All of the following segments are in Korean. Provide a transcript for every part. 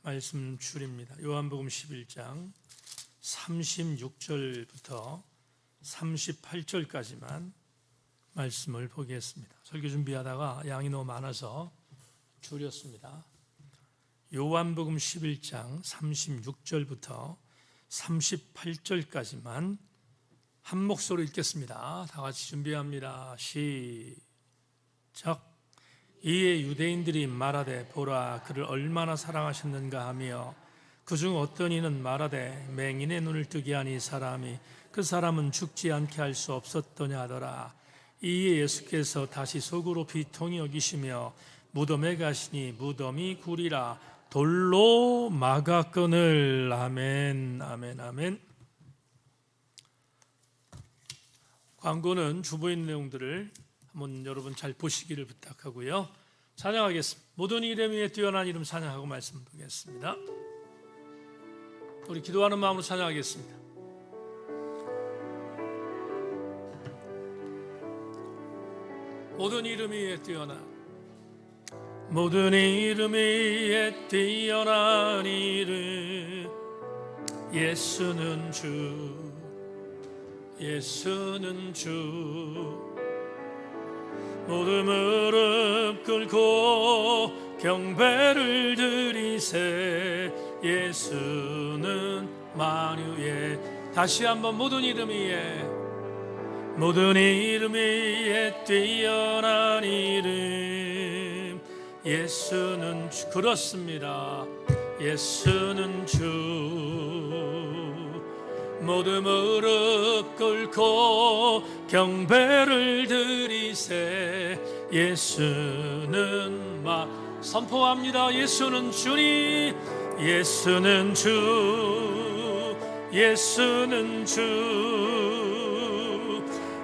말씀 줄입니다. 요한복음 11장 36절부터 38절까지만 말씀을 보겠습니다. 설교 준비하다가 양이 너무 많아서 줄였습니다. 요한복음 11장 36절부터 38절까지만 한 목소리로 읽겠습니다. 다 같이 준비합니다. 시작. 이에 유대인들이 말하되 보라 그를 얼마나 사랑하셨는가 하며 그중 어떤 이는 말하되 맹인의 눈을 뜨게 하니 사람이 그 사람은 죽지 않게 할 수 없었더냐 하더라. 이에 예수께서 다시 속으로 비통히 여기시며 무덤에 가시니 무덤이 구리라 돌로 막았거늘. 아멘 아멘 아멘. 광고는 주보인 내용들을 한번 여러분 잘 보시기를 부탁하고요. 찬양하겠습니다. 모든 이름 위에 뛰어난 이름 찬양하고 말씀 보겠습니다. 우리 기도하는 마음으로 찬양하겠습니다. 모든 이름 위에 뛰어난, 모든 이름 위에 뛰어난 이름 예수는 주, 예수는 주. 모든 무릎 꿇고 경배를 드리세. 예수는 만유의. 다시 한번 모든 이름 위에, 모든 이름 위에 뛰어난 이름 예수는 주. 그렇습니다. 예수는 주. 모든 무릎 꿇고 경배를 드리세. 예수는 선포합니다. 예수는 주니, 예수는 주, 예수는 주.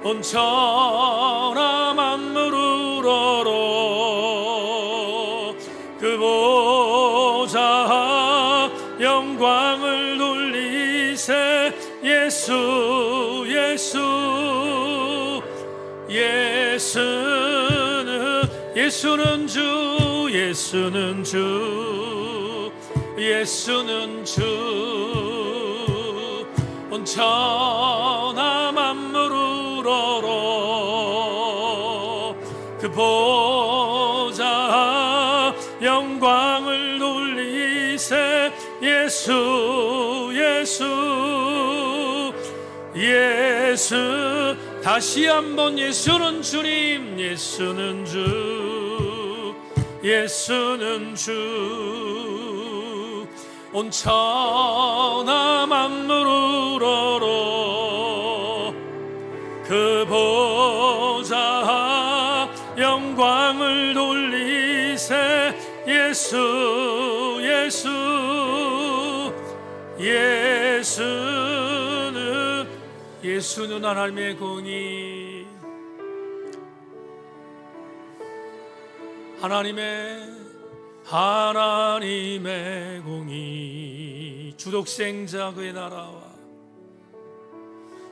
온 천하 만물 우러러 그 보좌 영광을 돌리세. 예수, 예수, 예수는 주, 예수는 주, 예수는 주. 온 천하 만물 우러러 그 보좌 영광을 돌리세. 예수, 예수, 예수. 다시 한번 예수는 주님, 예수는 주, 예수는 주. 온 천하 만물 우러러 그 보좌 영광을 돌리세. 예수, 예수, 예수는 하나님의 공의, 하나님의 공의. 주독생자 그의 나라와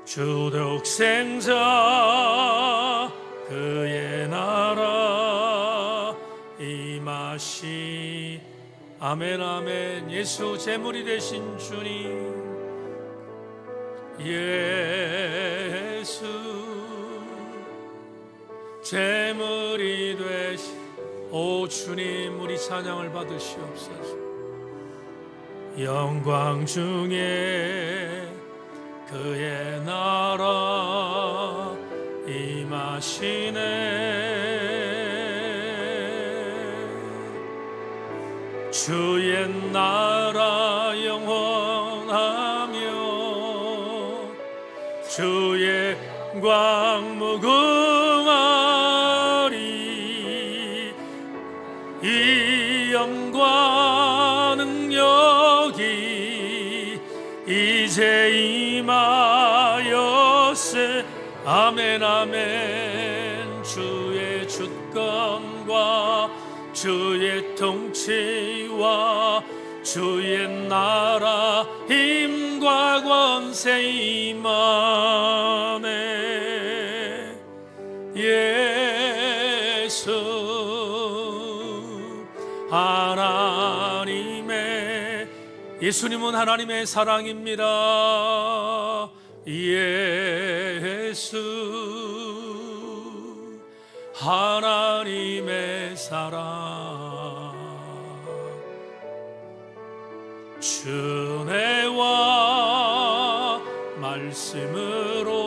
주독생자 그의 나라 임하시. 아멘 아멘. 예수 제물이 되신 주님, 예수 제물이 되신 오 주님, 우리 찬양을 받으시옵소서. 영광 중에 그의 나라 임하시네. 주의 나라 영원하며 주의 영광 무궁하리. 이 영광 능력이 이제 임하였세. 아멘 아멘. 주의 주권과 주의 통치와 주의 나라 힘과 권세 임하네. 예수 하나님의 예수님은 하나님의 사랑입니다. 예수 하나님의 사랑 주내와 말씀으로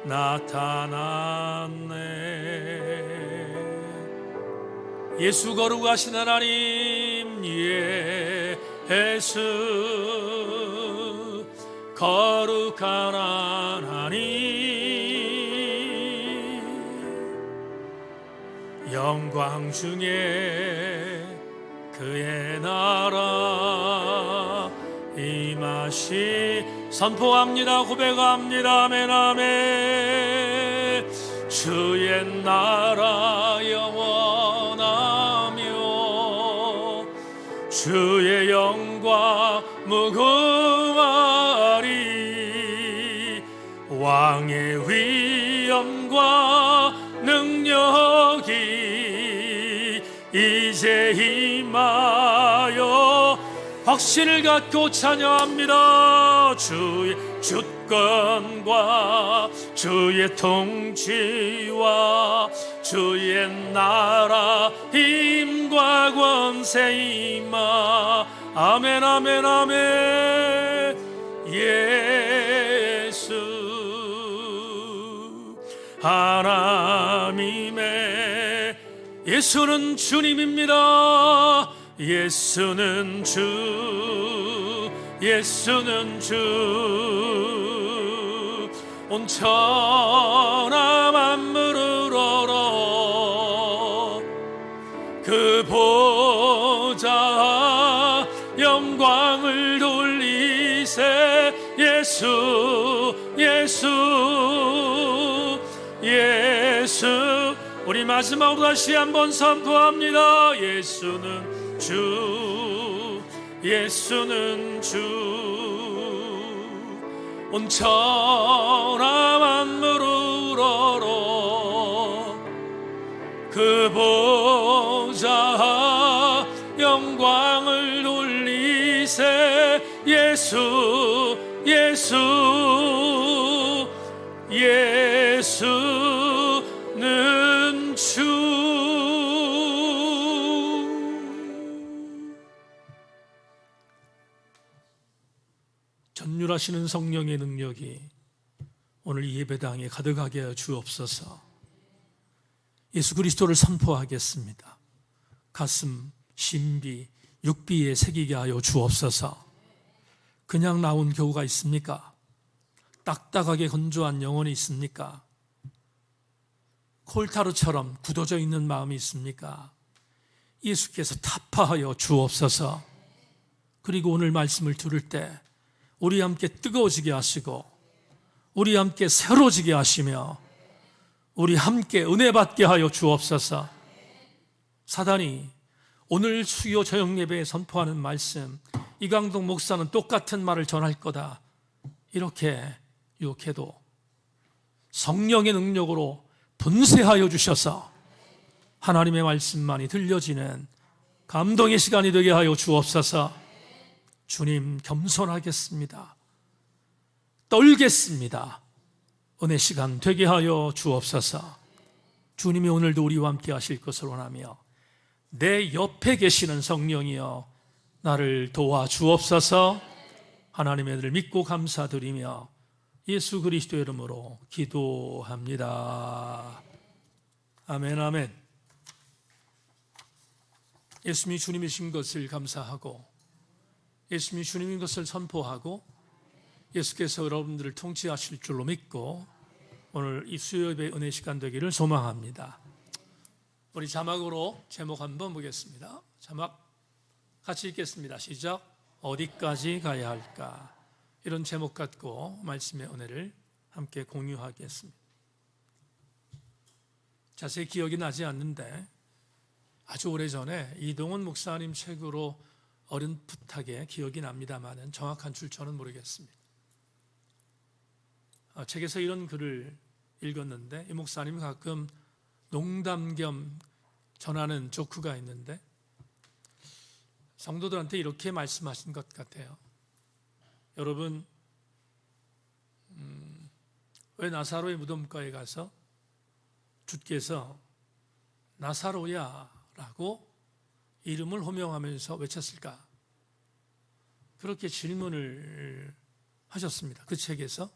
나타났네. 예수 거룩하신 하나님 예수 거룩한 하나님 영광 중에 그의 나라 임하시 선포합니다. 고백합니다. 아멘 아멘. 주의 나라 영원하며 주의 영광 무궁하리 왕의 위엄과 능력이 이제 임하여 확신을 갖고 찬양합니다. 주의 주권과 주의 통치와 주의 나라 힘과 권세 임하 아멘 아멘 아멘. 예수 하나님의 예수는 주님입니다. 예수는 주 예수는 주 온 천하 만물을 얼어 그 보좌 영광을 돌리세 예수 예수 예수. 우리 마지막으로 다시 한번 선포합니다. 예수는 주 예수는 주 온 천하 만물을 얼어 그 보좌 영광을 돌리세 예수 예수 예수는 주. 전율하시는 성령의 능력이 오늘 이 예배당에 가득하게 하여 주옵소서. 예수 그리스도를 선포하겠습니다. 가슴, 심비, 육비에 새기게 하여 주옵소서. 그냥 나온 교우가 있습니까? 딱딱하게 건조한 영혼이 있습니까? 콜타르처럼 굳어져 있는 마음이 있습니까? 예수께서 타파하여 주옵소서. 그리고 오늘 말씀을 들을 때 우리 함께 뜨거워지게 하시고 우리 함께 새로워지게 하시며 우리 함께 은혜 받게 하여 주옵소서. 사단이 오늘 수요 저녁 예배에 선포하는 말씀, 이강동 목사는 똑같은 말을 전할 거다 이렇게 유혹해도 성령의 능력으로 분쇄하여 주셔서 하나님의 말씀만이 들려지는 감동의 시간이 되게 하여 주옵소서. 주님, 겸손하겠습니다. 떨겠습니다. 은혜 시간 되게 하여 주옵소서. 주님이 오늘도 우리와 함께 하실 것을 원하며 내 옆에 계시는 성령이여 나를 도와주옵소서. 하나님의 은혜를 믿고 감사드리며 예수 그리스도 이름으로 기도합니다. 아멘 아멘. 예수님이 주님이신 것을 감사하고 예수님이 주님인 것을 선포하고 예수께서 여러분들을 통치하실 줄로 믿고 오늘 이 수요예배 은혜 시간 되기를 소망합니다. 우리 자막으로 제목 한번 보겠습니다. 자막 같이 읽겠습니다. 시작. 어디까지 가야 할까? 이런 제목 갖고 말씀의 은혜를 함께 공유하겠습니다. 자세히 기억이 나지 않는데 아주 오래전에 이동훈 목사님 책으로 어렴풋하게 기억이 납니다만 정확한 출처는 모르겠습니다. 책에서 이런 글을 읽었는데 이 목사님이 가끔 농담 겸 전하는 조크가 있는데 성도들한테 이렇게 말씀하신 것 같아요. 여러분, 왜 나사로의 무덤가에 가서 주께서 나사로야 라고 이름을 호명하면서 외쳤을까? 그렇게 질문을 하셨습니다. 그 책에서.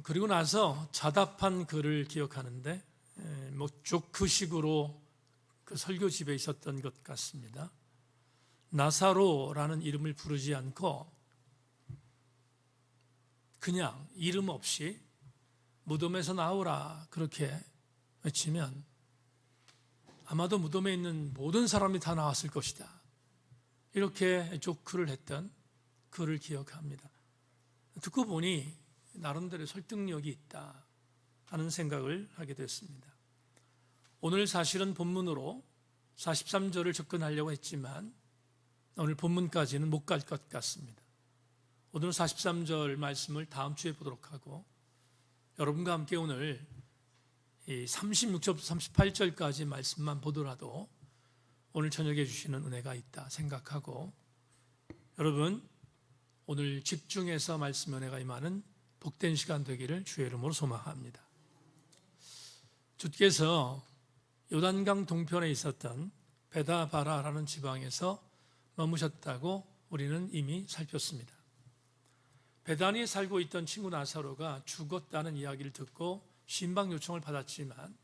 그리고 나서 자답한 글을 기억하는데 쭉 그 식으로 그 설교집에 있었던 것 같습니다. 나사로라는 이름을 부르지 않고 그냥 이름 없이 무덤에서 나오라 그렇게 외치면 아마도 무덤에 있는 모든 사람이 다 나왔을 것이다. 이렇게 조크를 했던 그를 기억합니다. 듣고 보니 나름대로 설득력이 있다 하는 생각을 하게 됐습니다. 오늘 사실은 본문으로 43절을 접근하려고 했지만 오늘 본문까지는 못 갈 것 같습니다. 오늘 43절 말씀을 다음 주에 보도록 하고 여러분과 함께 오늘 36절부터 38절까지 말씀만 보더라도 오늘 저녁에 주시는 은혜가 있다 생각하고 여러분 오늘 집중해서 말씀 은혜가 임하는 복된 시간 되기를 주의 이름으로 소망합니다. 주께서 요단강 동편에 있었던 베다바라라는 지방에서 머무셨다고 우리는 이미 살폈습니다. 베다니에 살고 있던 친구 나사로가 죽었다는 이야기를 듣고 신방 요청을 받았지만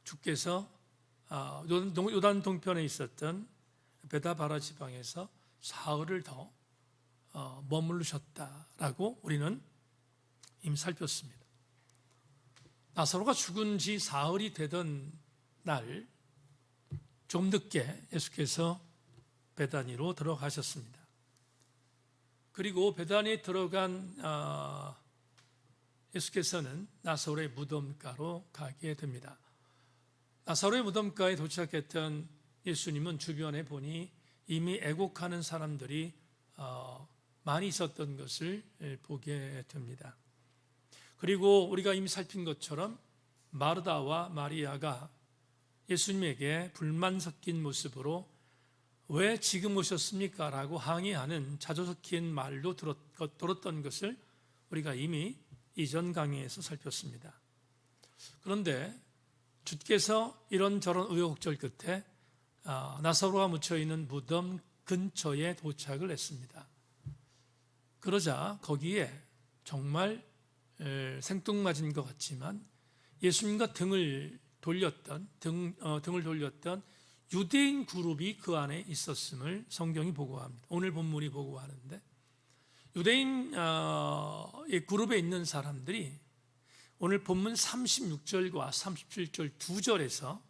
주께서 요단 동편에 있었던 베다바라 지방에서 사흘을 더 머무르셨다라고 우리는 이미 살폈습니다. 나사로가 죽은 지 사흘이 되던 날 좀 늦게 예수께서 베다니로 들어가셨습니다. 그리고 베다니에 들어간 예수께서는 나사로의 무덤가로 가게 됩니다. 나사로의 무덤가에 도착했던 예수님은 주변에 보니 이미 애곡하는 사람들이 많이 있었던 것을 보게 됩니다. 그리고 우리가 이미 살핀 것처럼 마르다와 마리아가 예수님에게 불만 섞인 모습으로 왜 지금 오셨습니까? 라고 항의하는 자조 섞인 말도 들었던 것을 우리가 이미 이전 강의에서 살폈습니다. 그런데 주께서 이런저런 우여곡절 끝에 나사로가 묻혀있는 무덤 근처에 도착을 했습니다. 그러자 거기에 정말 생뚱맞은 것 같지만 예수님과 등을 돌렸던 유대인 그룹이 그 안에 있었음을 성경이 보고합니다. 오늘 본문이 보고하는데 유대인 그룹에 있는 사람들이 오늘 본문 36절과 37절 두 절에서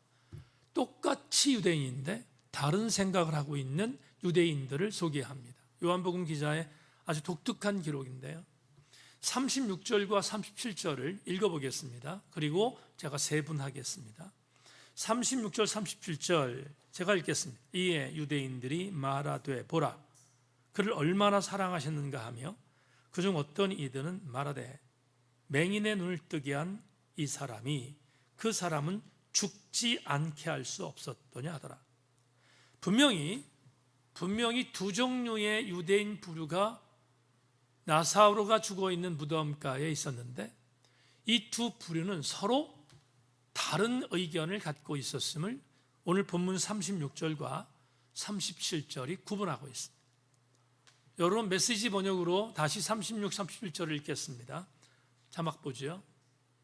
똑같이 유대인인데 다른 생각을 하고 있는 유대인들을 소개합니다. 요한복음 기자의 아주 독특한 기록인데요. 36절과 37절을 읽어보겠습니다. 그리고 제가 세분하겠습니다. 36절 37절 제가 읽겠습니다. 이에 유대인들이 말하되 보라 그를 얼마나 사랑하셨는가 하며 그중 어떤 이들은 말하되 맹인의 눈을 뜨게 한 이 사람이 그 사람은 죽지 않게 할 수 없었더냐 하더라. 분명히 두 종류의 유대인 부류가 나사로가 죽어있는 무덤가에 있었는데 이 두 부류는 서로 다른 의견을 갖고 있었음을 오늘 본문 36절과 37절이 구분하고 있습니다. 여러분 메시지 번역으로 다시 36, 37절을 읽겠습니다. 자막 보죠.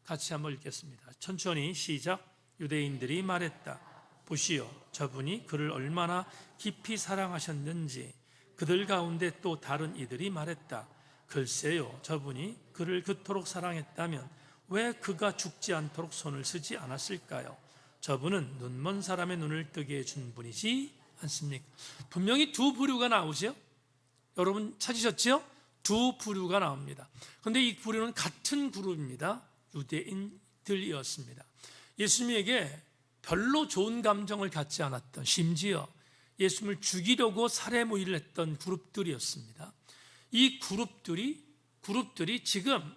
같이 한번 읽겠습니다. 천천히 시작. 유대인들이 말했다. 보시오, 저분이 그를 얼마나 깊이 사랑하셨는지. 그들 가운데 또 다른 이들이 말했다. 글쎄요, 저분이 그를 그토록 사랑했다면 왜 그가 죽지 않도록 손을 쓰지 않았을까요? 저분은 눈먼 사람의 눈을 뜨게 해준 분이지 않습니까? 분명히 두 부류가 나오죠. 여러분 찾으셨죠? 두 부류가 나옵니다. 그런데 이 부류는 같은 그룹입니다. 유대인들이었습니다. 예수님에게 별로 좋은 감정을 갖지 않았던, 심지어 예수님을 죽이려고 살해무의를 했던 그룹들이었습니다. 이 그룹들이 지금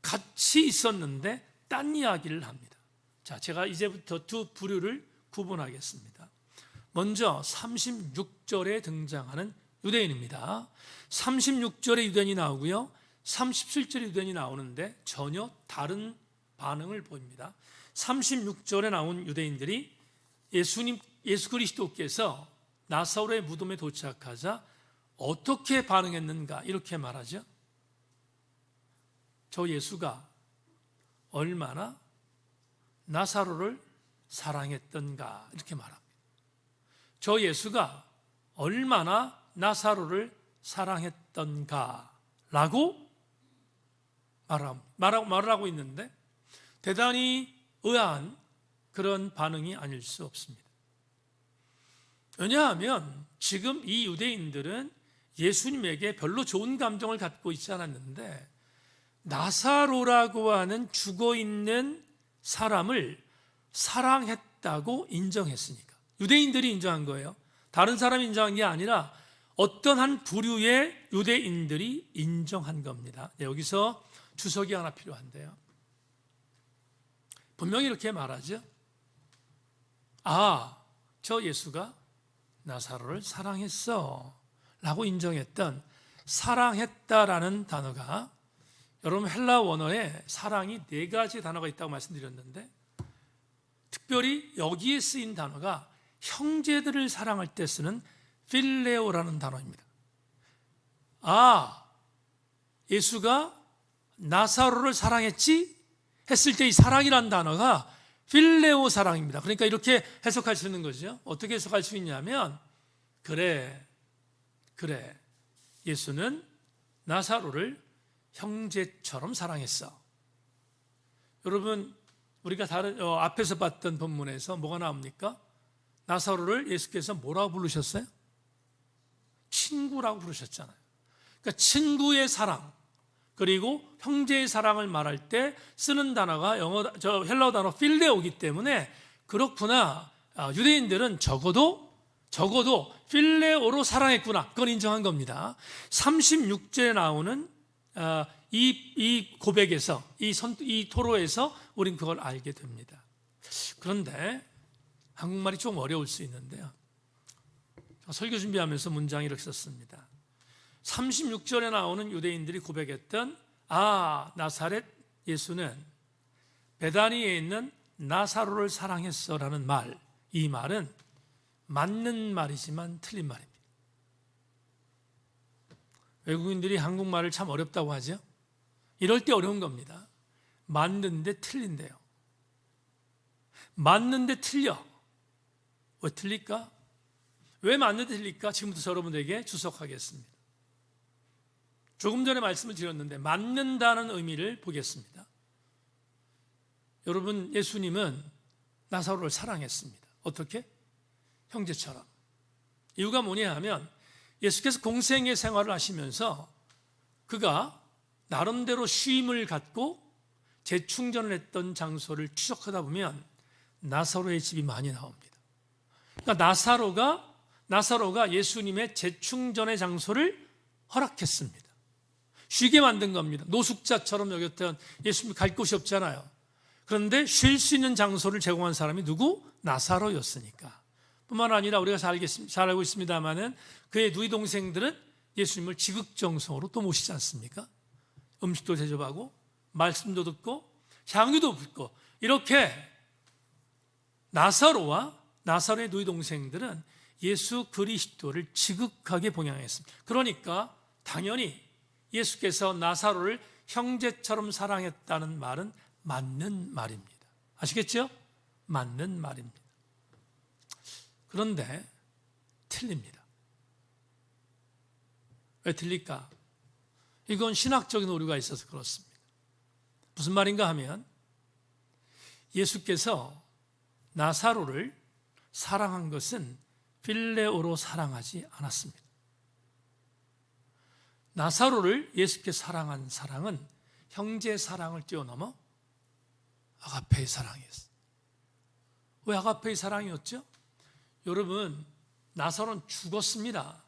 같이 있었는데 딴 이야기를 합니다. 자, 제가 이제부터 두 부류를 구분하겠습니다. 먼저 36절에 등장하는 유대인입니다. 36절에 유대인이 나오고요, 37절에 유대인이 나오는데 전혀 다른 반응을 보입니다. 36절에 나온 유대인들이 예수 그리스도께서 나사로의 무덤에 도착하자 어떻게 반응했는가 이렇게 말하죠. 저 예수가 얼마나 나사로를 사랑했던가 이렇게 말합니다. 저 예수가 얼마나 나사로를 사랑했던가 라고 말을 하고 있는데 대단히 의아한 그런 반응이 아닐 수 없습니다. 왜냐하면 지금 이 유대인들은 예수님에게 별로 좋은 감정을 갖고 있지 않았는데 나사로라고 하는 죽어있는 사람을 사랑했다고 인정했으니까. 유대인들이 인정한 거예요. 다른 사람이 인정한 게 아니라 어떤 한 부류의 유대인들이 인정한 겁니다. 여기서 주석이 하나 필요한데요. 분명히 이렇게 말하죠. 저 예수가 나사로를 사랑했어 라고 인정했던 사랑했다라는 단어가, 여러분 헬라 원어에 사랑이 4가지 단어가 있다고 말씀드렸는데 특별히 여기에 쓰인 단어가 형제들을 사랑할 때 쓰는 필레오라는 단어입니다. 예수가 나사로를 사랑했지? 했을 때 이 사랑이라는 단어가 필레오 사랑입니다. 그러니까 이렇게 해석할 수 있는 거죠. 어떻게 해석할 수 있냐면 그래 예수는 나사로를 형제처럼 사랑했어. 여러분 우리가 앞에서 봤던 본문에서 뭐가 나옵니까? 나사로를 예수께서 뭐라고 부르셨어요? 친구라고 부르셨잖아요. 그러니까 친구의 사랑 그리고 형제의 사랑을 말할 때 쓰는 단어가 헬라어 단어 필레오이기 때문에 그렇구나, 유대인들은 적어도 필레오로 사랑했구나, 그걸 인정한 겁니다. 36절에 나오는 이 고백에서 이 토로에서 우린 그걸 알게 됩니다. 그런데 한국말이 좀 어려울 수 있는데요, 설교 준비하면서 문장이 이렇게 썼습니다. 36절에 나오는 유대인들이 고백했던 나사렛 예수는 베다니에 있는 나사로를 사랑했어라는 말, 이 말은 맞는 말이지만 틀린 말입니다. 외국인들이 한국말을 참 어렵다고 하죠. 이럴 때 어려운 겁니다. 맞는데 틀린데요. 맞는데 틀려. 왜 틀릴까? 왜 맞는데 틀릴까? 지금부터 여러분들에게 주석하겠습니다. 조금 전에 말씀을 드렸는데 맞는다는 의미를 보겠습니다. 여러분, 예수님은 나사로를 사랑했습니다. 어떻게? 형제처럼. 이유가 뭐냐 하면 예수께서 공생의 생활을 하시면서 그가 나름대로 쉼을 갖고 재충전을 했던 장소를 추적하다 보면 나사로의 집이 많이 나옵니다. 그러니까 나사로가 예수님의 재충전의 장소를 허락했습니다. 쉬게 만든 겁니다. 노숙자처럼 여겼던 예수님 갈 곳이 없잖아요. 그런데 쉴 수 있는 장소를 제공한 사람이 누구? 나사로였으니까. 뿐만 아니라 우리가 잘 알고 있습니다마는 그의 누이 동생들은 예수님을 지극정성으로 또 모시지 않습니까? 음식도 대접하고 말씀도 듣고 향유도 붓고, 이렇게 나사로의 누이 동생들은 예수 그리스도를 지극하게 봉양했습니다. 그러니까 당연히 예수께서 나사로를 형제처럼 사랑했다는 말은 맞는 말입니다. 아시겠죠? 맞는 말입니다. 그런데 틀립니다. 왜 틀릴까? 이건 신학적인 오류가 있어서 그렇습니다. 무슨 말인가 하면 예수께서 나사로를 사랑한 것은 필레오로 사랑하지 않았습니다. 나사로를 예수께서 사랑한 사랑은 형제 사랑을 뛰어넘어 아가페의 사랑이었어요. 왜 아가페의 사랑이었죠? 여러분, 나사로는 죽었습니다.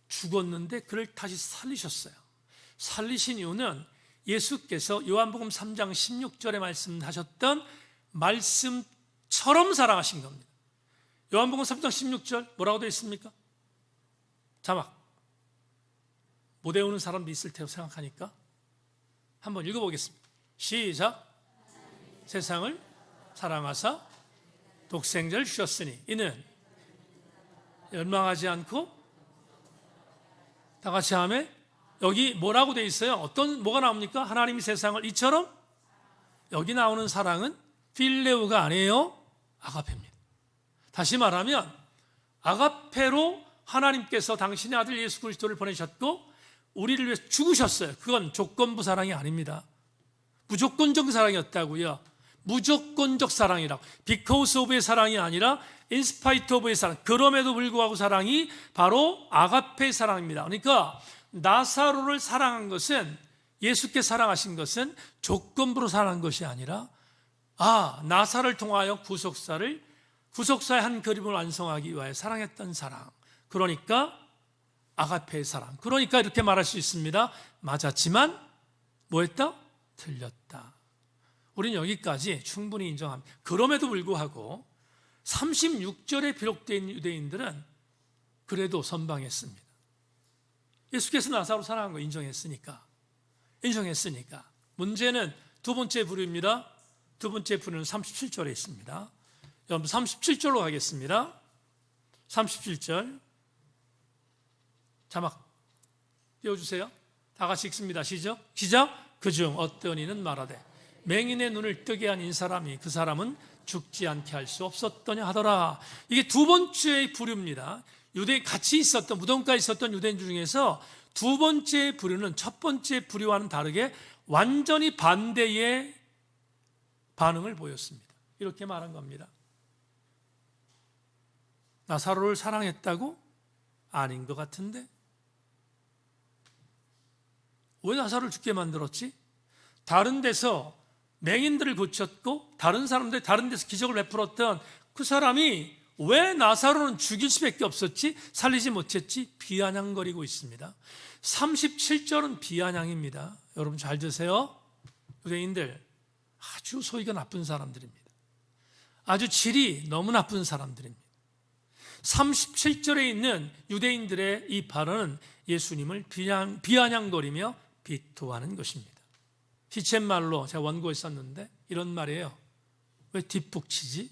죽었는데 그를 다시 살리셨어요. 살리신 이유는 예수께서 요한복음 3장 16절에 말씀하셨던 말씀처럼 사랑하신 겁니다. 요한복음 3장 16절 뭐라고 되어 있습니까? 자막. 못 외우는 사람도 있을 테고 생각하니까 한번 읽어보겠습니다. 시작. 세상을 사랑하사 독생자를 주셨으니 이는 멸망하지 않고, 다 같이 하면, 여기 뭐라고 되어 있어요? 뭐가 나옵니까? 하나님이 세상을 이처럼. 여기 나오는 사랑은 필레오가 아니에요, 아가페입니다. 다시 말하면 아가페로 하나님께서 당신의 아들 예수 그리스도를 보내셨고 우리를 위해 죽으셨어요. 그건 조건부 사랑이 아닙니다. 무조건적 사랑이었다고요. 무조건적 사랑이라고. because of의 사랑이 아니라 in spite of의 사랑. 그럼에도 불구하고 사랑이 바로 아가페의 사랑입니다. 그러니까 나사로를 사랑한 것은, 예수께 사랑하신 것은 조건부로 사랑한 것이 아니라, 나사를 통하여 구속사의 한 그림을 완성하기 위하여 사랑했던 사랑. 그러니까 아가페의 사랑. 그러니까 이렇게 말할 수 있습니다. 맞았지만 뭐했다? 틀렸다. 우리는 여기까지 충분히 인정합니다. 그럼에도 불구하고 36절에 기록된 유대인들은 그래도 선방했습니다. 예수께서 나사로 사랑한 거 인정했으니까. 문제는 두 번째 부류입니다. 두 번째 부류는 37절에 있습니다. 여러분 37절로 가겠습니다. 37절 자막 띄워주세요. 다 같이 읽습니다. 시작. 그중 어떤 이는 말하되 맹인의 눈을 뜨게 한 사람이 그 사람은 죽지 않게 할 수 없었더냐 하더라. 이게 두 번째 부류입니다. 같이 있었던, 무덤가에 있었던 유대인들 중에서 두 번째 부류는 첫 번째 부류와는 다르게 완전히 반대의 반응을 보였습니다. 이렇게 말한 겁니다. 나사로를 사랑했다고? 아닌 것 같은데? 왜 나사로를 죽게 만들었지? 다른 데서 맹인들을 고쳤고 다른 사람들이 다른 데서 기적을 베풀었던 그 사람이 왜 나사로는 죽일 수밖에 없었지? 살리지 못했지? 비아냥거리고 있습니다. 37절은 비아냥입니다. 여러분 잘 드세요. 유대인들 아주 소위가 나쁜 사람들입니다. 아주 질이 너무 나쁜 사람들입니다. 37절에 있는 유대인들의 이 발언은 예수님을 비아냥거리며 비토하는 것입니다. 시쳇말로 제가 원고에 썼는데 이런 말이에요. 왜 뒷북치지?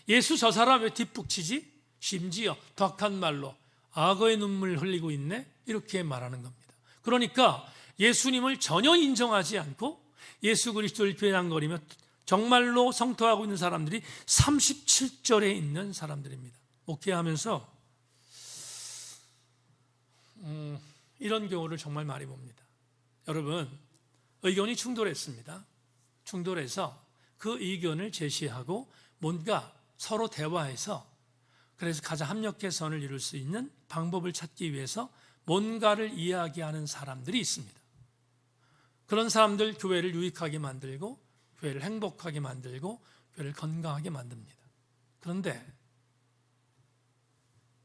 예수 저 사람 왜 뒷북치지? 심지어 더 악한 말로 악어의 눈물 흘리고 있네? 이렇게 말하는 겁니다. 그러니까 예수님을 전혀 인정하지 않고 예수 그리스도를 비아냥거리며 정말로 성토하고 있는 사람들이 37절에 있는 사람들입니다. 목회하면서 이런 경우를 정말 많이 봅니다. 여러분, 의견이 충돌했습니다. 충돌해서 그 의견을 제시하고 뭔가 서로 대화해서 그래서 가장 합력의 선을 이룰 수 있는 방법을 찾기 위해서 뭔가를 이야기하는 사람들이 있습니다. 그런 사람들 교회를 유익하게 만들고 교회를 행복하게 만들고 교회를 건강하게 만듭니다. 그런데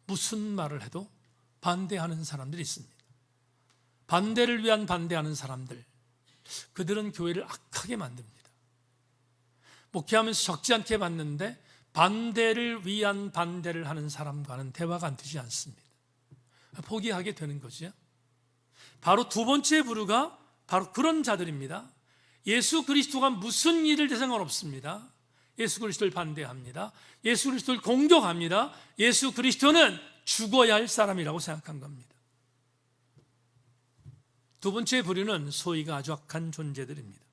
무슨 말을 해도 반대하는 사람들이 있습니다. 반대를 위한 반대하는 사람들, 그들은 교회를 악하게 만듭니다. 목회하면서 적지 않게 봤는데 반대를 위한 반대를 하는 사람과는 대화가 안 되지 않습니다. 포기하게 되는 거죠. 바로 두 번째 부류가 바로 그런 자들입니다. 예수 그리스도가 무슨 일을 대 상관없습니다. 예수 그리스도를 반대합니다. 예수 그리스도를 공격합니다. 예수 그리스도는 죽어야 할 사람이라고 생각한 겁니다. 두 번째 부류는 소위가 아주 악한 존재들입니다.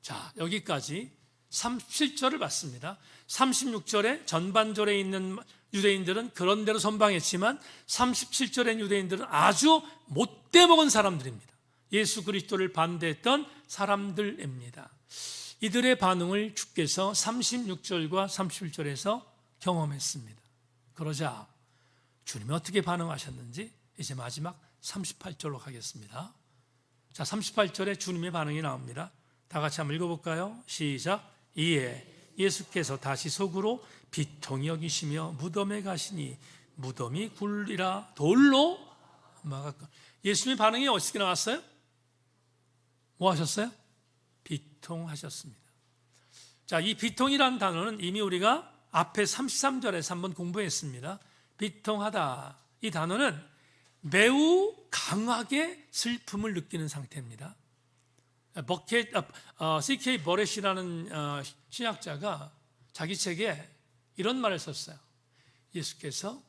자, 여기까지 37절을 봤습니다. 36절에 전반절에 있는 유대인들은 그런 대로 선방했지만 37절의 유대인들은 아주 못돼 먹은 사람들입니다. 예수 그리스도를 반대했던 사람들입니다. 이들의 반응을 주께서 36절과 37절에서 경험했습니다. 그러자 주님이 어떻게 반응하셨는지 이제 마지막 38절로 가겠습니다. 자, 38절에 주님의 반응이 나옵니다. 다 같이 한번 읽어볼까요? 시작. 이에 예수께서 다시 속으로 비통히 여기시며 무덤에 가시니 무덤이 굴리라 돌로 막았고. 예수님의 반응이 어떻게 나왔어요? 뭐 하셨어요? 비통하셨습니다. 자, 이 비통이라는 단어는 이미 우리가 앞에 33절에서 한번 공부했습니다. 비통하다. 이 단어는 매우 강하게 슬픔을 느끼는 상태입니다. C.K. 버렛이라는 신학자가 자기 책에 이런 말을 썼어요. 예수께서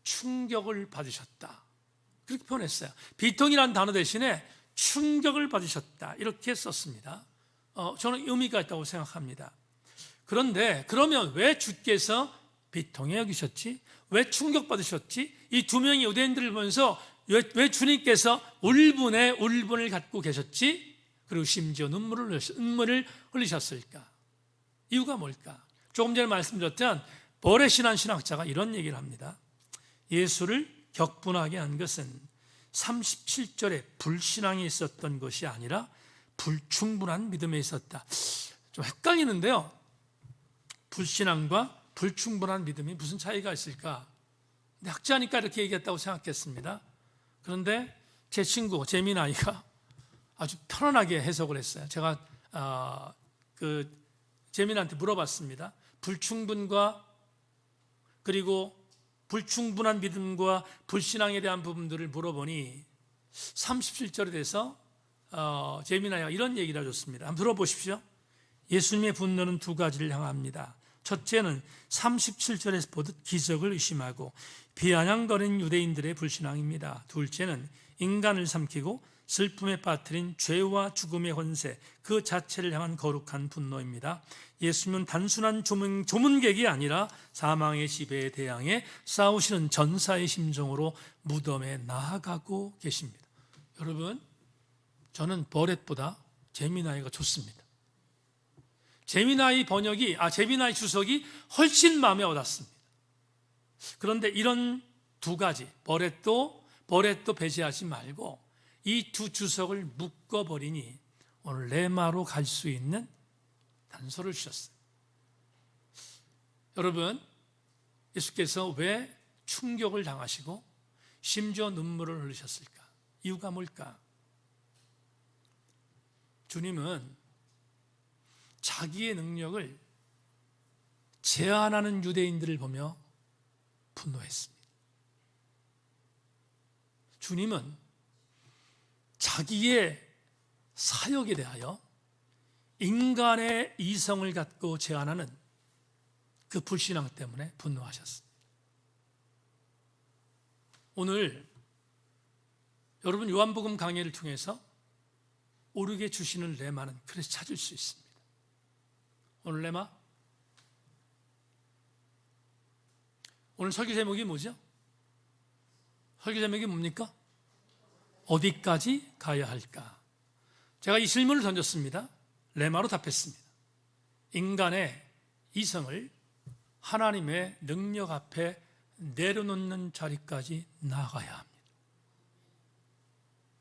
충격을 받으셨다. 그렇게 표현했어요. 비통이라는 단어 대신에 충격을 받으셨다. 이렇게 썼습니다. 저는 의미가 있다고 생각합니다. 그런데 그러면 왜 주께서 비통해 여기셨지? 왜 충격받으셨지? 이 두 명의 유대인들을 보면서 왜 주님께서 울분을 갖고 계셨지? 그리고 심지어 눈물을 흘리셨을까? 이유가 뭘까? 조금 전에 말씀드렸던 버렛이라는 신학자가 이런 얘기를 합니다. 예수를 격분하게 한 것은 37절에 불신앙이 있었던 것이 아니라 불충분한 믿음에 있었다. 좀 헷갈리는데요. 불신앙과 불충분한 믿음이 무슨 차이가 있을까? 근데 학자니까 이렇게 얘기했다고 생각했습니다. 그런데 제 친구 재민아이가 아주 편안하게 해석을 했어요. 제가 재민한테 물어봤습니다. 불충분과 그리고 불충분한 믿음과 불신앙에 대한 부분들을 물어보니 37절에 대해서 재민아이가 이런 얘기를 해줬습니다. 한번 들어보십시오. 예수님의 분노는 두 가지를 향합니다. 첫째는 37절에서 보듯 기적을 의심하고 비아냥거리는 유대인들의 불신앙입니다. 둘째는 인간을 삼키고 슬픔에 빠뜨린 죄와 죽음의 권세 그 자체를 향한 거룩한 분노입니다. 예수님은 단순한 조문객이 아니라 사망의 지배에 대항해 싸우시는 전사의 심정으로 무덤에 나아가고 계십니다. 여러분, 저는 버렛보다 재미나이가 좋습니다. 재미나이 주석이 훨씬 마음에 와닿습니다. 그런데 이런 두 가지, 버렛도 배제하지 말고 이 두 주석을 묶어버리니 오늘 레마로 갈 수 있는 단서를 주셨어요. 여러분, 예수께서 왜 충격을 당하시고 심지어 눈물을 흘리셨을까? 이유가 뭘까? 주님은 자기의 능력을 제한하는 유대인들을 보며 분노했습니다. 주님은 자기의 사역에 대하여 인간의 이성을 갖고 제한하는 그 불신앙 때문에 분노하셨습니다. 오늘 여러분 요한복음 강해를 통해서 오르게 주시는 레마는 그래서 찾을 수 있습니다. 오늘 레마? 오늘 설교 제목이 뭐죠? 설교 제목이 뭡니까? 어디까지 가야 할까? 제가 이 질문을 던졌습니다. 레마로 답했습니다. 인간의 이성을 하나님의 능력 앞에 내려놓는 자리까지 나아가야 합니다.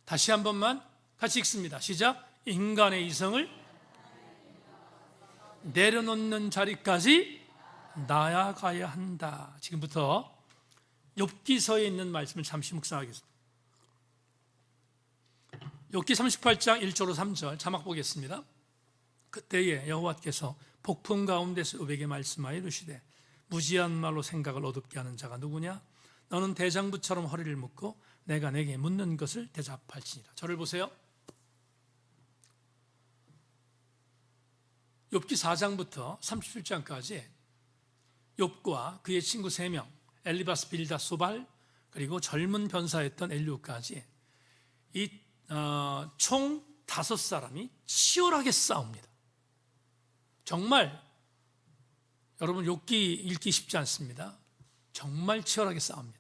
다시 한 번만 같이 읽습니다. 시작. 인간의 이성을 내려놓는 자리까지 나아가야 한다. 지금부터 욥기서에 있는 말씀을 잠시 묵상하겠습니다. 욥기 38장 1절로 3절 자막 보겠습니다. 그때에 여호와께서 폭풍 가운데서 욥에게 말씀하여 이르시되 무지한 말로 생각을 어둡게 하는 자가 누구냐? 너는 대장부처럼 허리를 묶고 내가 내게 묻는 것을 대답할지니라. 저를 보세요. 욥기 4장부터 37장까지 욥과 그의 친구 3명 엘리바스, 빌닷, 소발 그리고 젊은 변사였던 엘리후까지 이 총 5사람이 치열하게 싸웁니다. 정말 여러분 욥기 읽기 쉽지 않습니다. 정말 치열하게 싸웁니다.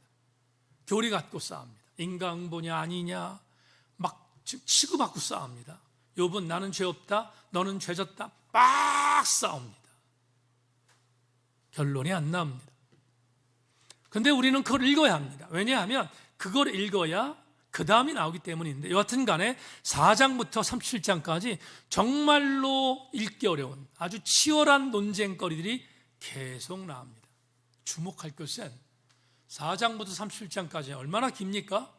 교리 갖고 싸웁니다. 인과응보냐 아니냐 막 치고받고 싸웁니다. 욥은 나는 죄 없다, 너는 죄 졌다 막 싸웁니다. 결론이 안 나옵니다. 그런데 우리는 그걸 읽어야 합니다. 왜냐하면 그걸 읽어야 그 다음이 나오기 때문인데 여하튼 간에 4장부터 37장까지 정말로 읽기 어려운 아주 치열한 논쟁거리들이 계속 나옵니다. 주목할 것은 4장부터 37장까지 얼마나 깁니까?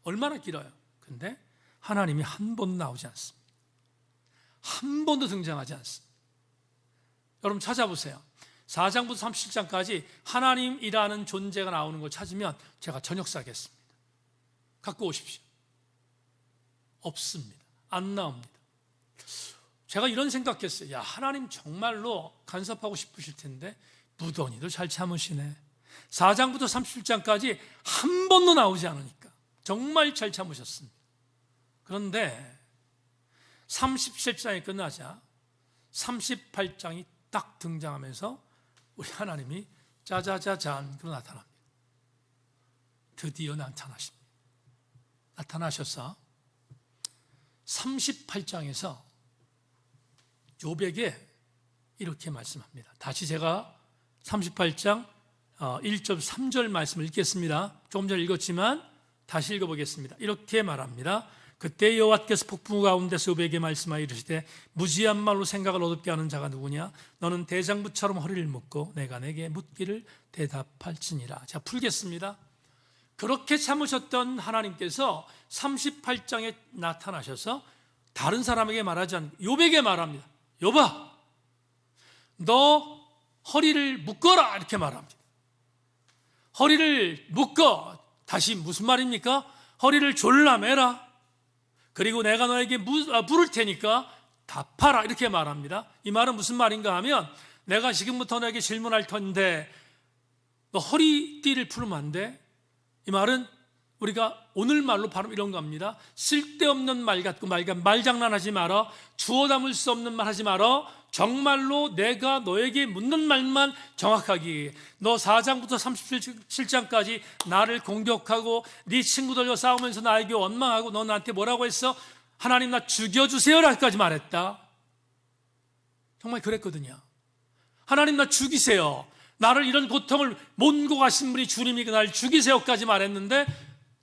얼마나 길어요. 근데 하나님이 한 번도 나오지 않습니다. 한 번도 등장하지 않습니다. 여러분 찾아보세요. 4장부터 37장까지 하나님이라는 존재가 나오는 걸 찾으면 제가 저녁 사겠습니다. 갖고 오십시오. 없습니다. 안 나옵니다. 제가 이런 생각했어요. 야, 하나님 정말로 간섭하고 싶으실 텐데 무던히도 잘 참으시네. 4장부터 37장까지 한 번도 나오지 않으니까 정말 잘 참으셨습니다. 그런데 37장이 끝나자 38장이 딱 등장하면서 우리 하나님이 짜자자잔 그로 나타납니다. 드디어 나타나십니다. 나타나셔서 38장에서 욥에게 이렇게 말씀합니다. 다시 제가 38장 1절 3절 말씀을 읽겠습니다. 조금 전에 읽었지만 다시 읽어보겠습니다. 이렇게 말합니다. 그때 여호와께서 폭풍 가운데서 욥에게 말씀하여 이르시되 무지한 말로 생각을 어둡게 하는 자가 누구냐? 너는 대장부처럼 허리를 묶고 내가 내게 묻기를 대답할지니라. 자, 풀겠습니다. 그렇게 참으셨던 하나님께서 38장에 나타나셔서 다른 사람에게 말하지 않고 욥에게 말합니다. 욥아, 너 허리를 묶어라 이렇게 말합니다. 허리를 묶어. 다시 무슨 말입니까? 허리를 졸라매라. 그리고 내가 너에게 물을 테니까 답하라 이렇게 말합니다. 이 말은 무슨 말인가 하면 내가 지금부터 너에게 질문할 텐데 너 허리띠를 풀면 안 돼? 이 말은 우리가 오늘 말로 바로 이런 겁니다. 쓸데없는 말 같고 말장난하지 마라. 주워 담을 수 없는 말 하지 마라. 정말로 내가 너에게 묻는 말만 정확하게. 너 4장부터 37장까지 나를 공격하고 네 친구들과 싸우면서 나에게 원망하고 너 나한테 뭐라고 했어? 하나님 나 죽여주세요라까지 말했다. 정말 그랬거든요. 하나님 나 죽이세요. 나를 이런 고통을 몬고 가신 분이 주님이 날 죽이세요까지 말했는데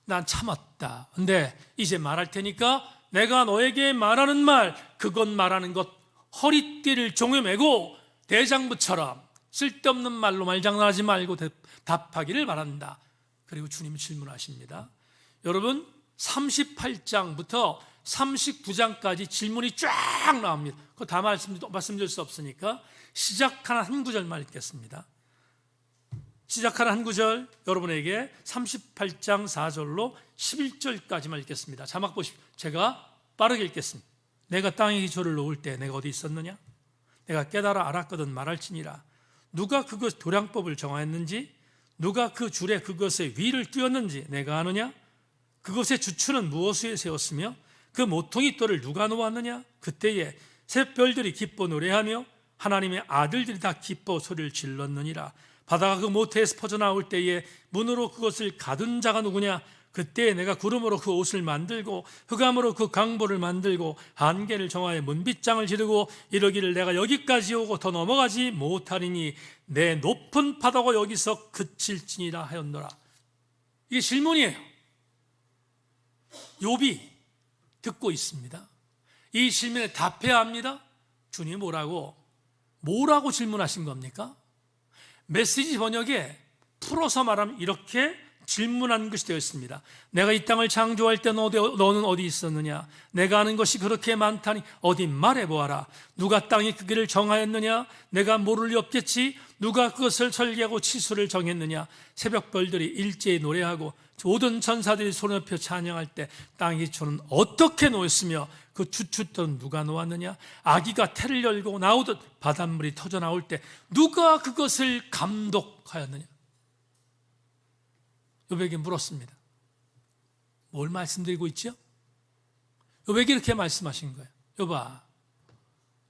난 참았다. 근데 이제 말할 테니까 내가 너에게 말하는 말, 그것 말하는 것 허리띠를 종에 매고 대장부처럼 쓸데없는 말로 말장난하지 말고 답하기를 바란다. 그리고 주님이 질문하십니다. 여러분 38장부터 39장까지 질문이 쫙 나옵니다. 그거 다 말씀드릴 수 없으니까 시작하는 한 구절만 읽겠습니다. 시작하는 한 구절 여러분에게 38장 4절로 11절까지만 읽겠습니다. 자막 보십시오. 제가 빠르게 읽겠습니다. 내가 땅에 기초를 놓을 때 내가 어디 있었느냐? 내가 깨달아 알았거든 말할지니라. 누가 그것 도량법을 정하였는지, 누가 그 줄에 그것의 위를 띄었는지 내가 아느냐? 그것의 주추는 무엇에 세웠으며 그 모퉁이 돌을 누가 놓았느냐? 그때에 샛별들이 기뻐 노래하며 하나님의 아들들이 다 기뻐 소리를 질렀느니라. 바다가 그 모태에서 퍼져나올 때에 문으로 그것을 가둔 자가 누구냐? 그때 내가 구름으로 그 옷을 만들고 흑암으로 그 강보를 만들고 한계를 정하여 문빗장을 지르고 이러기를 내가 여기까지 오고 더 넘어가지 못하리니 내 높은 바다가 여기서 그칠지니라 하였노라. 이게 질문이에요. 욥이 듣고 있습니다. 이 질문에 답해야 합니다. 주님 뭐라고 질문하신 겁니까? 메시지 번역에 풀어서 말하면 이렇게 질문한 것이 되어 있습니다. 내가 이 땅을 창조할 때 너는 어디 있었느냐? 내가 아는 것이 그렇게 많다니 어디 말해보아라. 누가 땅의 크기를 정하였느냐? 내가 모를 리 없겠지. 누가 그것을 설계하고 치수를 정했느냐? 새벽별들이 일제히 노래하고 모든 천사들이 손을 펴 찬양할 때 땅의 기초는 어떻게 놓였으며 그 주춧돌은 누가 놓았느냐? 아기가 태를 열고 나오듯 바닷물이 터져 나올 때 누가 그것을 감독하였느냐? 욥에게 물었습니다. 뭘 말씀드리고 있죠? 욥에게 이렇게 말씀하신 거예요. 욥아,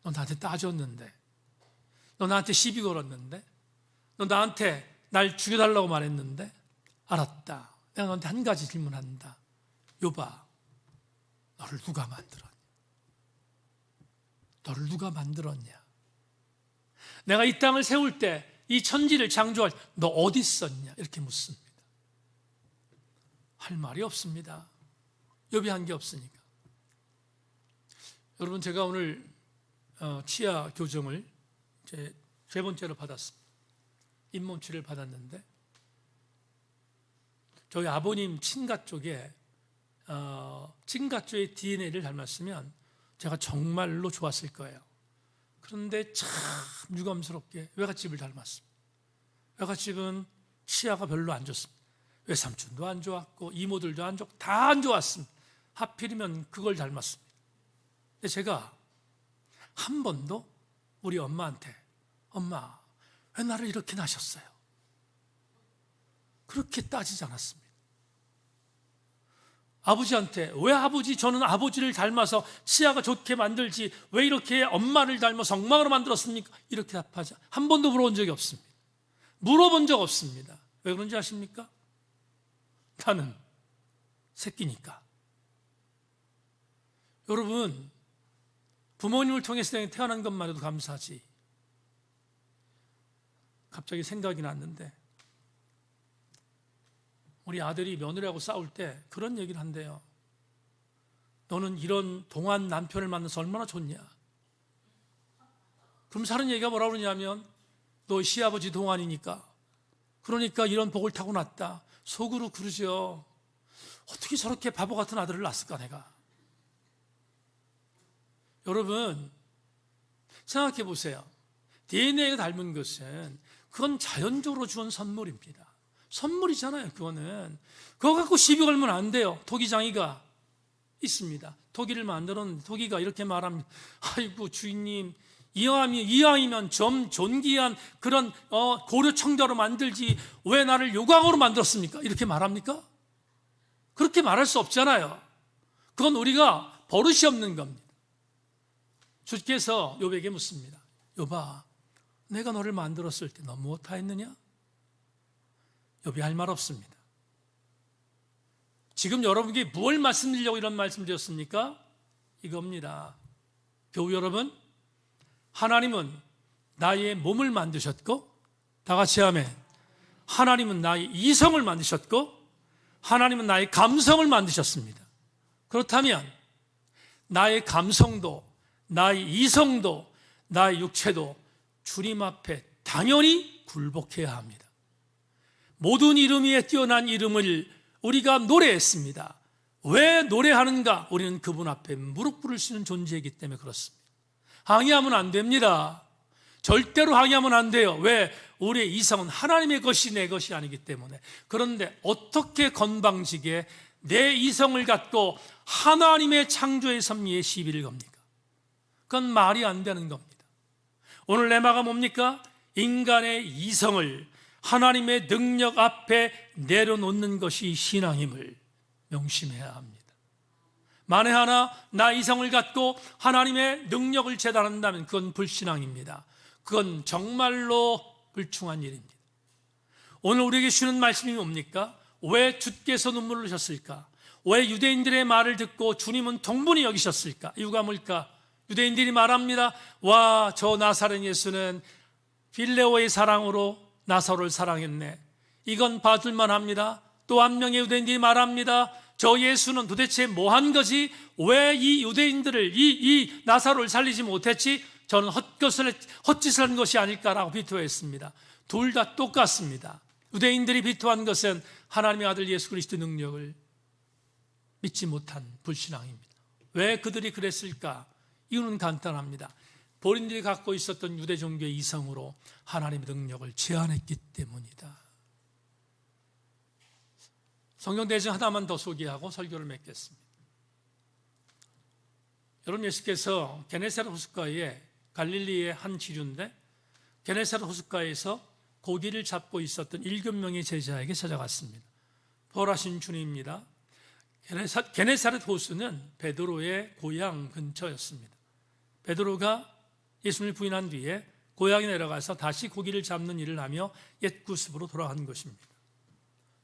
너 나한테 따졌는데, 너 나한테 시비 걸었는데, 너 나한테 날 죽여달라고 말했는데, 알았다. 내가 너한테 한 가지 질문한다. 욥아, 너를 누가 만들었냐? 너를 누가 만들었냐? 내가 이 땅을 세울 때, 이 천지를 창조할 때 너 어디 있었냐? 이렇게 묻습니다. 할 말이 없습니다. 욥이 한 게 없으니까. 여러분, 제가 오늘 치아 교정을 세 번째로 받았습니다. 잇몸치를 받았는데 저희 아버님 친가 쪽에 친가 쪽의 DNA를 닮았으면 제가 정말로 좋았을 거예요. 그런데 참 유감스럽게 외갓집을 닮았습니다. 외갓집은 치아가 별로 안 좋습니다. 외삼촌도 안 좋았고 이모들도 안 좋고 다 안 좋았습니다. 하필이면 그걸 닮았습니다. 근데 제가 한 번도 우리 엄마한테 엄마 왜 나를 이렇게 낳으셨어요? 그렇게 따지지 않았습니다. 아버지한테 왜 아버지 저는 아버지를 닮아서 치아가 좋게 만들지 왜 이렇게 엄마를 닮아서 엉망으로 만들었습니까? 이렇게 답하지 한 번도 물어본 적이 없습니다. 물어본 적 없습니다. 왜 그런지 아십니까? 나는 새끼니까. 여러분, 부모님을 통해서 태어난 것만 해도 감사하지. 갑자기 생각이 났는데 우리 아들이 며느리하고 싸울 때 그런 얘기를 한대요. 너는 이런 동안 남편을 만나서 얼마나 좋냐. 그럼 사는 얘기가 뭐라고 그러냐면 너 시아버지 동안이니까 그러니까 이런 복을 타고났다. 속으로 그러죠. 어떻게 저렇게 바보 같은 아들을 낳았을까 내가. 여러분 생각해 보세요. DNA가 닮은 것은 그건 자연적으로 주는 선물입니다. 선물이잖아요. 그거는 그거 갖고 시비 걸면 안 돼요. 토기장이가 있습니다. 토기를 만들었는데 토기가 이렇게 말합니다. 아이고 주인님 이왕이면 좀 존귀한 그런 고려 청자로 만들지 왜 나를 요강으로 만들었습니까? 이렇게 말합니까? 그렇게 말할 수 없잖아요. 그건 우리가 버릇이 없는 겁니다. 주께서 욥에게 묻습니다. 욥아, 내가 너를 만들었을 때 너 무엇하였느냐? 욥이 할 말 없습니다. 지금 여러분께 뭘 말씀드리려고 이런 말씀 드렸습니까? 이겁니다. 교우 여러분, 하나님은 나의 몸을 만드셨고, 다 같이 하면 하나님은 나의 이성을 만드셨고, 하나님은 나의 감성을 만드셨습니다. 그렇다면 나의 감성도, 나의 이성도, 나의 육체도 주님 앞에 당연히 굴복해야 합니다. 모든 이름 위에 뛰어난 이름을 우리가 노래했습니다. 왜 노래하는가? 우리는 그분 앞에 무릎 꿇을 수 있는 존재이기 때문에 그렇습니다. 항의하면 안 됩니다. 절대로 항의하면 안 돼요. 왜? 우리의 이성은 하나님의 것이 내 것이 아니기 때문에. 그런데 어떻게 건방지게 내 이성을 갖고 하나님의 창조의 섭리에 시비를 겁니까? 그건 말이 안 되는 겁니다. 오늘 레마가 뭡니까? 인간의 이성을 하나님의 능력 앞에 내려놓는 것이 신앙임을 명심해야 합니다. 만에 하나 나 이성을 갖고 하나님의 능력을 재단한다면 그건 불신앙입니다. 그건 정말로 불충한 일입니다. 오늘 우리에게 주는 말씀이 뭡니까? 왜 주께서 눈물을 흘리셨을까? 왜 유대인들의 말을 듣고 주님은 동분히 여기셨을까? 이유가 뭘까? 유대인들이 말합니다. 와, 저 나사렛 예수는 빌레오의 사랑으로 나사로를 사랑했네. 이건 봐줄만 합니다. 또 한 명의 유대인들이 말합니다. 저 예수는 도대체 뭐 한 거지? 왜 이 유대인들을 이 나사로를 살리지 못했지? 저는 헛짓을 한 것이 아닐까라고 비토했습니다. 둘 다 똑같습니다. 유대인들이 비토한 것은 하나님의 아들 예수 그리스도의 능력을 믿지 못한 불신앙입니다. 왜 그들이 그랬을까? 이유는 간단합니다. 본인들이 갖고 있었던 유대 종교의 이성으로 하나님의 능력을 제한했기 때문이다. 성경 대장 하나만 더 소개하고 설교를 맺겠습니다. 여러분, 예수께서 게네사렛 호숫가에 갈릴리의 한 지류인데 게네사렛 호숫가에서 고기를 잡고 있었던 7명의 제자에게 찾아갔습니다. 부활하신 주님입니다. 게네사렛 호수는 베드로의 고향 근처였습니다. 베드로가 예수님을 부인한 뒤에 고향에 내려가서 다시 고기를 잡는 일을 하며 옛 구습으로 돌아간 것입니다.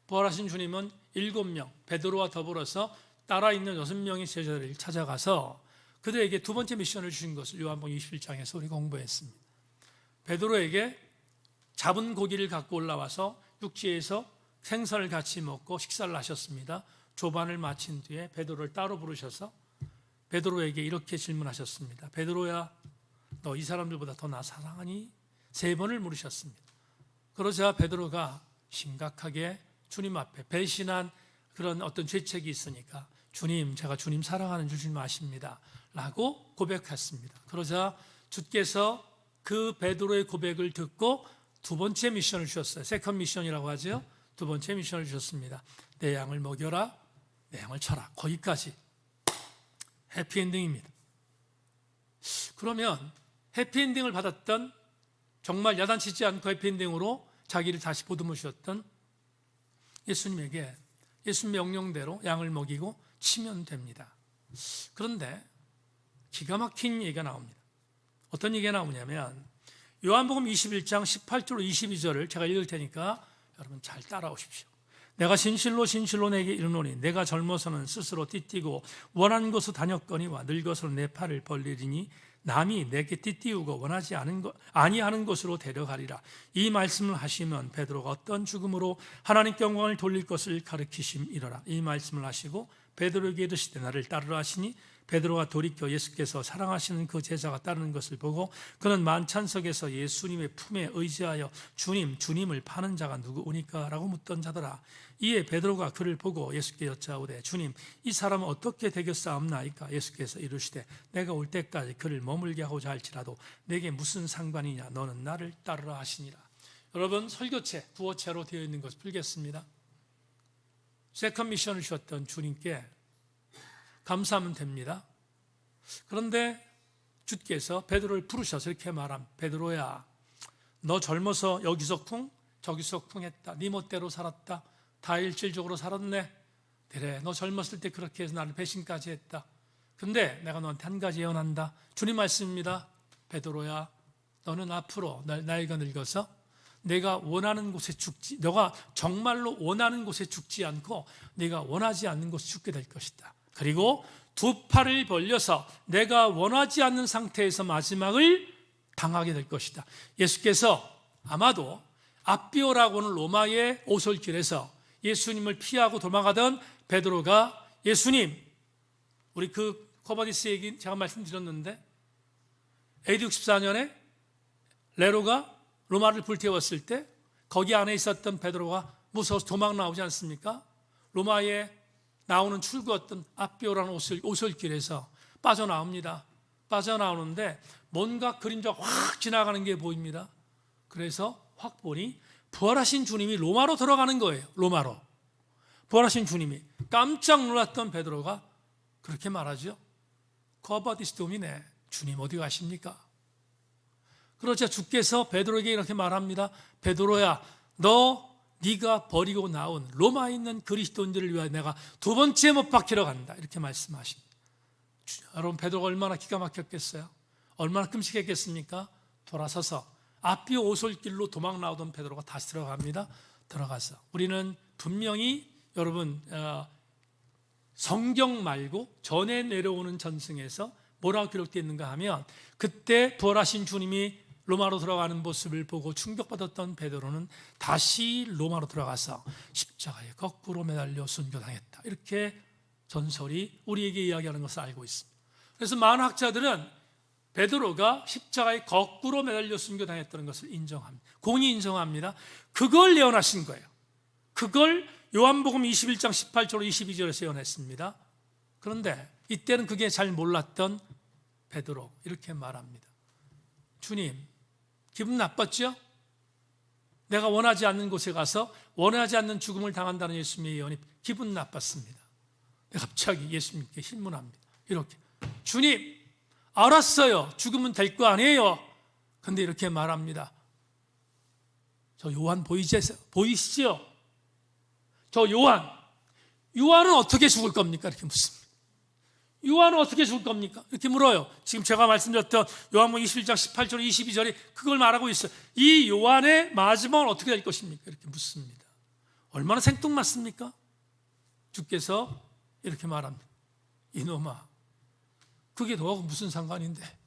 부활하신 주님은 7명, 베드로와 더불어서 따라 있는 6명의 제자들을 찾아가서 그들에게 두 번째 미션을 주신 것을 요한복음 21장에서 우리가 공부했습니다. 베드로에게 잡은 고기를 갖고 올라와서 육지에서 생선을 같이 먹고 식사를 하셨습니다. 조반을 마친 뒤에 베드로를 따로 부르셔서 베드로에게 이렇게 질문하셨습니다. 베드로야, 너 이 사람들보다 더 나 사랑하니? 3번을 물으셨습니다. 그러자 베드로가 심각하게 주님 앞에 배신한 그런 어떤 죄책이 있으니까 주님, 제가 주님 사랑하는 줄 주님 아십니다 라고 고백했습니다. 그러자 주께서 그 베드로의 고백을 듣고 두 번째 미션을 주셨어요. 세컨 미션이라고 하죠. 두 번째 미션을 주셨습니다. 내 양을 먹여라, 내 양을 쳐라. 거기까지 해피엔딩입니다. 그러면 해피엔딩을 받았던, 정말 야단치지 않고 해피엔딩으로 자기를 다시 보듬어 주셨던 예수님에게 예수 명령대로 양을 먹이고 치면 됩니다. 그런데 기가 막힌 얘기가 나옵니다. 어떤 얘기가 나오냐면 요한복음 21장 18절로 22절을 제가 읽을 테니까 여러분 잘 따라오십시오. 내가 진실로 진실로 내게 이르노니 내가 젊어서는 스스로 띠띠고 원하는 곳으로 다녔거니와 늙어서는 내 팔을 벌리리니 남이 내게 띠띠우고 원하지 아니하는 곳으로 데려가리라. 이 말씀을 하시면 베드로가 어떤 죽음으로 하나님께 영광을 돌릴 것을 가르치심이로라. 이 말씀을 하시고 베드로에게 이르시되 나를 따르라 하시니 베드로가 돌이켜 예수께서 사랑하시는 그 제자가 따르는 것을 보고 그는 만찬석에서 예수님의 품에 의지하여 주님을 파는 자가 누구오니까? 라고 묻던 자더라. 이에 베드로가 그를 보고 예수께 여짜오되 주님, 이 사람은 어떻게 되겠사옵나이까? 예수께서 이르시되 내가 올 때까지 그를 머물게 하고자 할지라도 내게 무슨 상관이냐? 너는 나를 따르라 하시니라. 여러분, 설교체, 구어체로 되어 있는 것을 풀겠습니다. 세컨 미션을 주셨던 주님께 감사하면 됩니다. 그런데 주께서 베드로를 부르셔서 이렇게 말합니다. 베드로야, 너 젊어서 여기서 쿵 저기서 쿵 했다. 네 멋대로 살았다. 다일질적으로 살았네. 그래, 너 젊었을 때 그렇게 해서 나를 배신까지 했다. 근데 내가 너한테 한 가지 예언한다. 주님 말씀입니다. 베드로야, 너는 앞으로 나이가 늙어서 내가 원하는 곳에 죽지, 너가 정말로 원하는 곳에 죽지 않고 내가 원하지 않는 곳에 죽게 될 것이다. 그리고 두 팔을 벌려서 내가 원하지 않는 상태에서 마지막을 당하게 될 것이다. 예수께서 아마도 앞비오라고 하는 로마의 오솔길에서 예수님을 피하고 도망가던 베드로가 예수님, 우리 그 코바디스 얘기 제가 말씀드렸는데 AD 64년에 네로가 로마를 불태웠을 때 거기 안에 있었던 베드로가 무서워서 도망 나오지 않습니까? 로마에 나오는 출구였던 앞비오라는 오솔길에서 빠져나옵니다. 빠져나오는데 뭔가 그림자가 확 지나가는 게 보입니다. 그래서 확 보니 부활하신 주님이 로마로 들어가는 거예요. 로마로. 부활하신 주님이. 깜짝 놀랐던 베드로가 그렇게 말하죠. 코바디스 도미네, 주님 어디 가십니까? 그러자 주께서 베드로에게 이렇게 말합니다. 베드로야, 네가 버리고 나온 로마에 있는 그리스도인들을 위하여 내가 두 번째 못 박히러 간다. 이렇게 말씀하십니다. 여러분, 베드로가 얼마나 기가 막혔겠어요? 얼마나 끔찍했겠습니까? 돌아서서 앞비오 오솔길로 도망 나오던 베드로가 다시 들어갑니다. 들어가서 우리는 분명히 여러분 성경 말고 전에 내려오는 전승에서 뭐라고 기록되어 있는가 하면 그때 부활하신 주님이 로마로 들어가는 모습을 보고 충격받았던 베드로는 다시 로마로 들어가서 십자가에 거꾸로 매달려 순교당했다. 이렇게 전설이 우리에게 이야기하는 것을 알고 있습니다. 그래서 많은 학자들은 베드로가 십자가에 거꾸로 매달려 순교당했다는 것을 인정합니다. 공히 인정합니다. 그걸 예언하신 거예요. 그걸 요한복음 21장 18절 22절에서 예언했습니다. 그런데 이때는 그게 잘 몰랐던 베드로 이렇게 말합니다. 주님, 기분 나빴죠? 내가 원하지 않는 곳에 가서 원하지 않는 죽음을 당한다는 예수님의 예언이 기분 나빴습니다. 갑자기 예수님께 신문합니다. 이렇게, 주님, 알았어요. 죽으면 될 거 아니에요. 근데 이렇게 말합니다. 저 요한 보이시죠? 저 요한은 어떻게 죽을 겁니까? 이렇게 묻습니다. 요한은 어떻게 죽을 겁니까? 이렇게 물어요. 지금 제가 말씀드렸던 요한복음 21장 18절 22절이 그걸 말하고 있어요. 이 요한의 마지막은 어떻게 될 것입니까? 이렇게 묻습니다. 얼마나 생뚱맞습니까? 주께서 이렇게 말합니다. 이놈아, 그게 너하고 무슨 상관인데?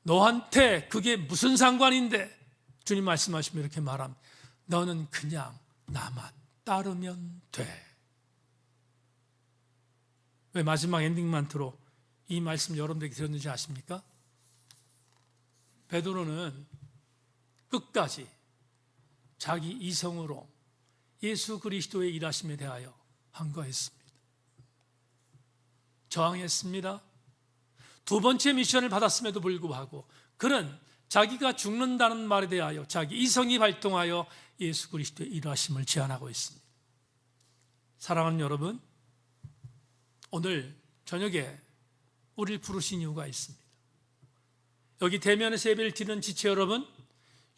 너한테 그게 무슨 상관인데? 주님 말씀하시면 이렇게 말합니다. 너는 그냥 나만 따르면 돼. 왜 마지막 엔딩만트로 이 말씀 여러분들에게 드렸는지 아십니까? 베드로는 끝까지 자기 이성으로 예수 그리스도의 일하심에 대하여 항거했습니다. 저항했습니다. 두 번째 미션을 받았음에도 불구하고 그는 자기가 죽는다는 말에 대하여 자기 이성이 발동하여 예수 그리스도의 일하심을 제안하고 있습니다. 사랑하는 여러분, 오늘 저녁에 우리를 부르신 이유가 있습니다. 여기 대면에서 예배를 드리는 지체 여러분,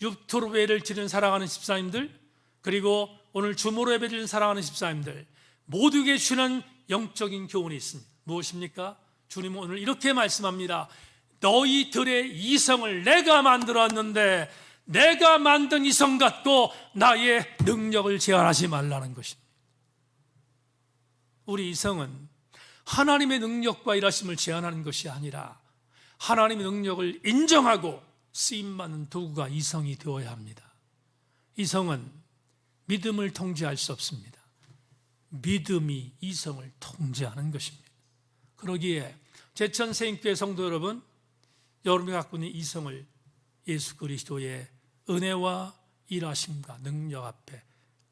유튜브로 예배를 드리는 사랑하는 집사님들, 그리고 오늘 줌으로 예배 드리는 사랑하는 집사님들 모두에게 주는 영적인 교훈이 있습니다. 무엇입니까? 주님은 오늘 이렇게 말씀합니다. 너희들의 이성을 내가 만들었는데 내가 만든 이성 갖고 나의 능력을 제한하지 말라는 것입니다. 우리 이성은 하나님의 능력과 일하심을 제한하는 것이 아니라 하나님의 능력을 인정하고 쓰임받는 도구가 이성이 되어야 합니다. 이성은 믿음을 통제할 수 없습니다. 믿음이 이성을 통제하는 것입니다. 그러기에 제천세인교회 성도 여러분, 여러분이 갖고 있는 이성을 예수 그리스도의 은혜와 일하심과 능력 앞에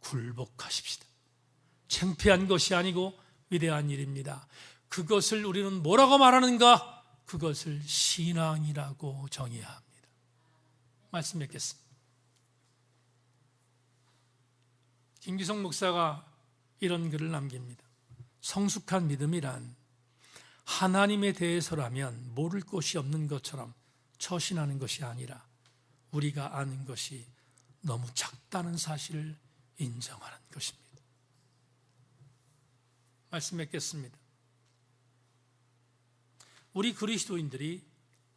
굴복하십시다. 창피한 것이 아니고 위대한 일입니다. 그것을 우리는 뭐라고 말하는가? 그것을 신앙이라고 정의해야 합니다. 말씀 맺겠습니다. 김기성 목사가 이런 글을 남깁니다. 성숙한 믿음이란 하나님에 대해서라면 모를 것이 없는 것처럼 처신하는 것이 아니라 우리가 아는 것이 너무 작다는 사실을 인정하는 것입니다. 말씀 맺겠습니다. 우리 그리스도인들이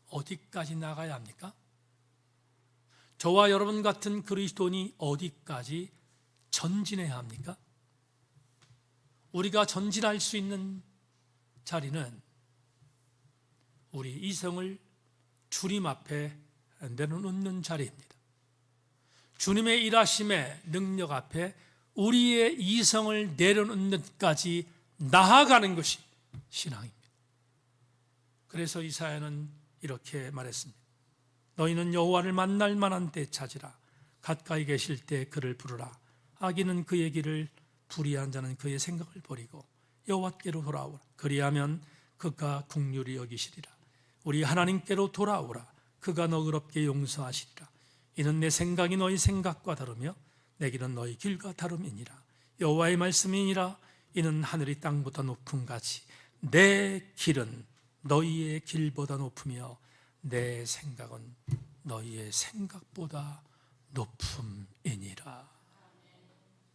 어디까지 나가야 합니까? 저와 여러분 같은 그리스도인이 어디까지 전진해야 합니까? 우리가 전진할 수 있는 자리는 우리 이성을 주님 앞에 내려놓는 자리입니다. 주님의 일하심의 능력 앞에 우리의 이성을 내려놓는 데까지 나아가는 것이 신앙입니다. 그래서 이사야는 이렇게 말했습니다. 너희는 여호와를 만날 만한 때 찾으라. 가까이 계실 때 그를 부르라. 악인은 그의 길을, 불의한 자는 그의 생각을 버리고 여호와께로 돌아오라. 그리하면 그가 긍휼히 여기시리라. 우리 하나님께로 돌아오라. 그가 너그럽게 용서하시리라. 이는 내 생각이 너희 생각과 다르며 내 길은 너희 길과 다름이니라. 여호와의 말씀이니라. 이는 하늘이 땅보다 높음 같이 내 길은 너희의 길보다 높으며 내 생각은 너희의 생각보다 높음이니라.